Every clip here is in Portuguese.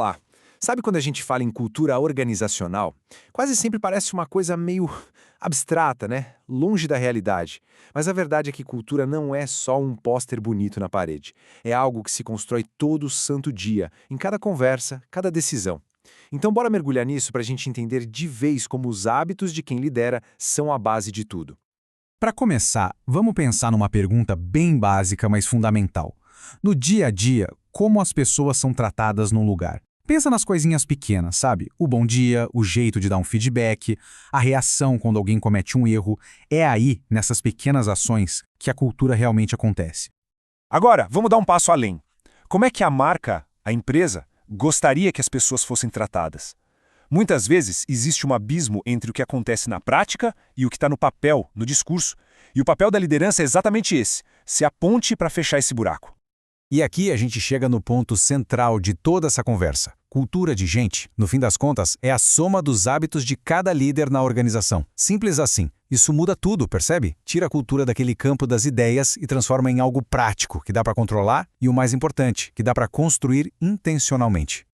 Olá! Sabe quando a gente fala em cultura organizacional? Quase sempre parece uma coisa meio abstrata, né? Longe da realidade. Mas a verdade é que cultura não é só um pôster bonito na parede. É algo que se constrói todo santo dia, em cada conversa, cada decisão. Então bora mergulhar nisso para a gente entender de vez como os hábitos de quem lidera são a base de tudo. Para começar, vamos pensar numa pergunta bem básica, mas fundamental. No dia a dia, como as pessoas são tratadas num lugar? Pensa nas coisinhas pequenas, sabe? O bom dia, o jeito de dar um feedback, a reação quando alguém comete um erro. É aí, nessas pequenas ações, que a cultura realmente acontece. Agora, vamos dar um passo além. Como é que a marca, a empresa, gostaria que as pessoas fossem tratadas? Muitas vezes existe um abismo entre o que acontece na prática e o que está no papel, no discurso. E o papel da liderança é exatamente esse: ser a ponte para fechar esse buraco. E aqui a gente chega no ponto central de toda essa conversa. Cultura de gente, no fim das contas, é a soma dos hábitos de cada líder na organização. Simples assim. Isso muda tudo, percebe? Tira a cultura daquele campo das ideias e transforma em algo prático, que dá para controlar e, o mais importante, que dá para construir intencionalmente.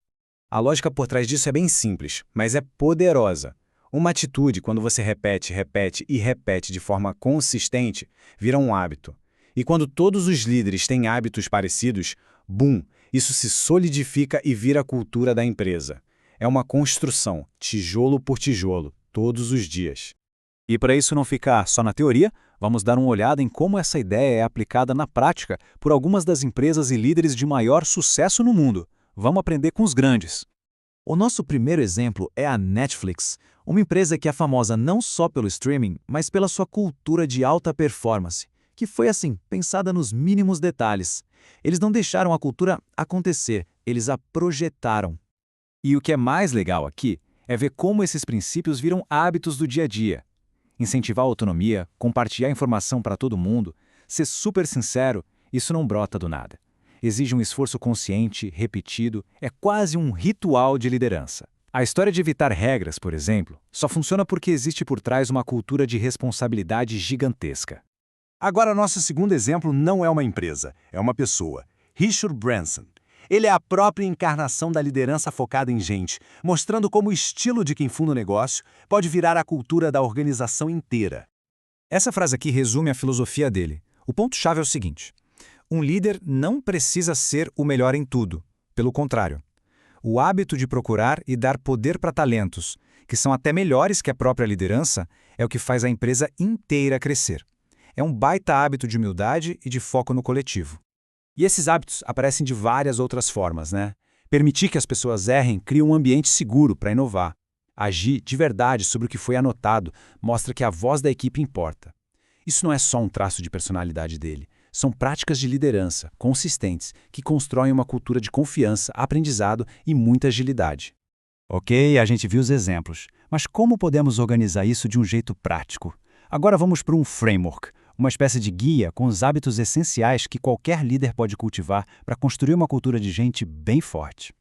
A lógica por trás disso é bem simples, mas é poderosa. Uma atitude, quando você repete, repete e repete de forma consistente, vira um hábito. E quando todos os líderes têm hábitos parecidos, bum, isso se solidifica e vira a cultura da empresa. É uma construção, tijolo por tijolo, todos os dias. E para isso não ficar só na teoria, vamos dar uma olhada em como essa ideia é aplicada na prática por algumas das empresas e líderes de maior sucesso no mundo. Vamos aprender com os grandes. O nosso primeiro exemplo é a Netflix, uma empresa que é famosa não só pelo streaming, mas pela sua cultura de alta performance, que foi assim, pensada nos mínimos detalhes. Eles não deixaram a cultura acontecer, eles a projetaram. E o que é mais legal aqui é ver como esses princípios viram hábitos do dia a dia. Incentivar a autonomia, compartilhar informação para todo mundo, ser super sincero, isso não brota do nada. Exige um esforço consciente, repetido, é quase um ritual de liderança. A história de evitar regras, por exemplo, só funciona porque existe por trás uma cultura de responsabilidade gigantesca. Agora, nosso segundo exemplo não é uma empresa, é uma pessoa. Richard Branson. Ele é a própria encarnação da liderança focada em gente, mostrando como o estilo de quem funda o negócio pode virar a cultura da organização inteira. Essa frase aqui resume a filosofia dele. O ponto-chave é o seguinte: um líder não precisa ser o melhor em tudo. Pelo contrário, o hábito de procurar e dar poder para talentos, que são até melhores que a própria liderança, é o que faz a empresa inteira crescer. É um baita hábito de humildade e de foco no coletivo. E esses hábitos aparecem de várias outras formas, né? Permitir que as pessoas errem cria um ambiente seguro para inovar. Agir de verdade sobre o que foi anotado mostra que a voz da equipe importa. Isso não é só um traço de personalidade dele. São práticas de liderança, consistentes, que constroem uma cultura de confiança, aprendizado e muita agilidade. Ok, a gente viu os exemplos, mas como podemos organizar isso de um jeito prático? Agora vamos para um framework, uma espécie de guia com os hábitos essenciais que qualquer líder pode cultivar para construir uma cultura de gente bem forte.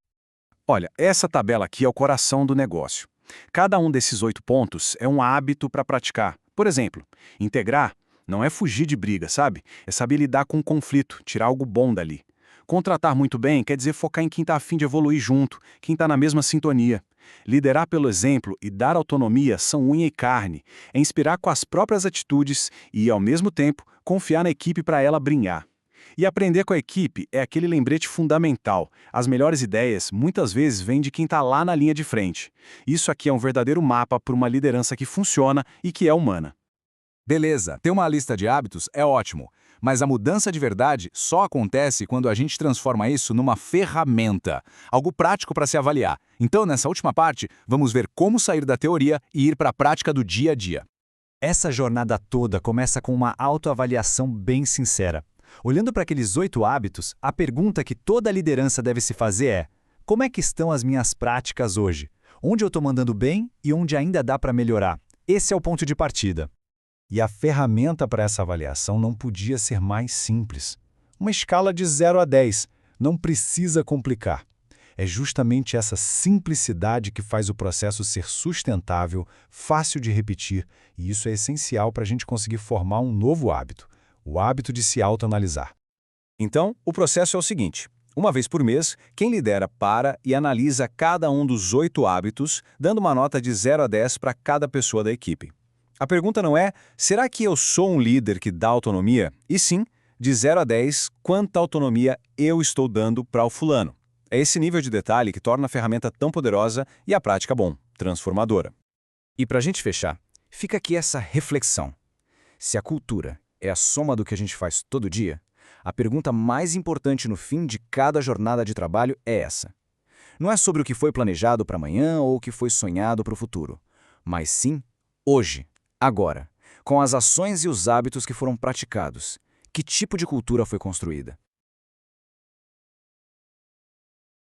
Olha, essa tabela aqui é o coração do negócio. Cada um desses 8 pontos é um hábito para praticar. Por exemplo, integrar não é fugir de briga, sabe? É saber lidar com o conflito, tirar algo bom dali. Contratar muito bem quer dizer focar em quem está a fim de evoluir junto, quem está na mesma sintonia. Liderar pelo exemplo e dar autonomia são unha e carne. É inspirar com as próprias atitudes e, ao mesmo tempo, confiar na equipe para ela brilhar. E aprender com a equipe é aquele lembrete fundamental. As melhores ideias, muitas vezes, vêm de quem está lá na linha de frente. Isso aqui é um verdadeiro mapa para uma liderança que funciona e que é humana. Beleza, ter uma lista de hábitos é ótimo, mas a mudança de verdade só acontece quando a gente transforma isso numa ferramenta, algo prático para se avaliar. Então, nessa última parte, vamos ver como sair da teoria e ir para a prática do dia a dia. Essa jornada toda começa com uma autoavaliação bem sincera. Olhando para aqueles 8 hábitos, a pergunta que toda liderança deve se fazer é: como é que estão as minhas práticas hoje? Onde eu estou mandando bem e onde ainda dá para melhorar? Esse é o ponto de partida. E a ferramenta para essa avaliação não podia ser mais simples. Uma escala de 0 a 10. Não precisa complicar. É justamente essa simplicidade que faz o processo ser sustentável, fácil de repetir, e isso é essencial para a gente conseguir formar um novo hábito, o hábito de se autoanalisar. Então, o processo é o seguinte: Uma vez por mês, quem lidera para e analisa cada um dos 8 hábitos, dando uma nota de 0 a 10 para cada pessoa da equipe. A pergunta não é, será que eu sou um líder que dá autonomia? E sim, de 0 a 10, quanta autonomia eu estou dando para o fulano? É esse nível de detalhe que torna a ferramenta tão poderosa e a prática, transformadora. E para a gente fechar, fica aqui essa reflexão. Se a cultura é a soma do que a gente faz todo dia, a pergunta mais importante no fim de cada jornada de trabalho é essa. Não é sobre o que foi planejado para amanhã ou o que foi sonhado para o futuro, mas sim hoje, agora, com as ações e os hábitos que foram praticados. Que tipo de cultura foi construída?